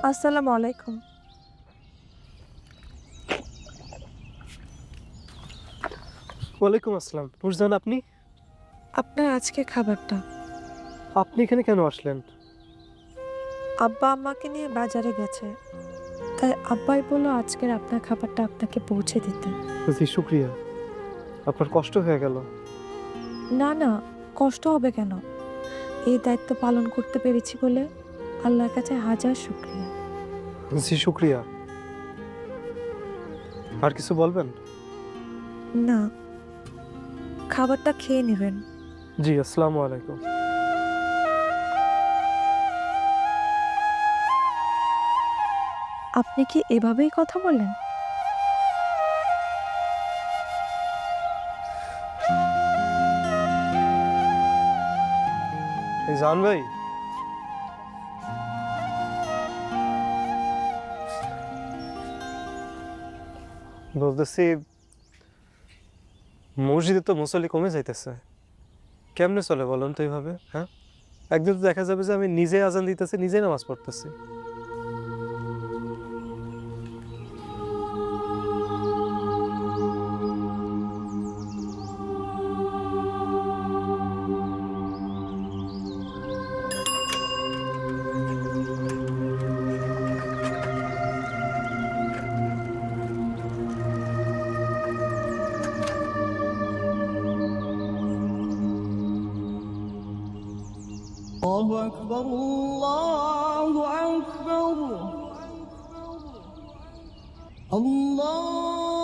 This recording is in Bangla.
আসসালামু আলাইকুম। ওয়ালাইকুম আসসালাম। নুরজান আপনি? আপনার আজকের খাবারটা। আপনি এখানে কেন আসলেন? আব্বা আম্মাকে নিয়ে বাজারে গেছে। তাই আব্বাই বলল আজকের আপনার খাবারটা আপনাকে পৌঁছে দিতে। জি শুক্রিয়া। আপনার কষ্ট হয়ে গেল। না, না, কষ্ট হবে কেন? এই দায়িত্ব পালন করতে পেরেছি বলে আল্লাহর কাছে হাজার শুকরিয়া। জি শুক্রিয়া। আর কিছু বলবেন? না, খাবারটা খেয়ে নেবেন। জি আসসালামু আলাইকুম। আপনি কি এভাবেই কথা বলেন? এই জান ভাই, বলতেছি মসজিদে তো মুসল্লি কমে যাইতেছে। কেমনে চলে বলুন তো এইভাবে? হ্যাঁ, একদিন তো দেখা যাবে যে আমি নিজে আজান দিতেছি, নিজে নামাজ পড়তেছি। الله أكبر الله أكبر الله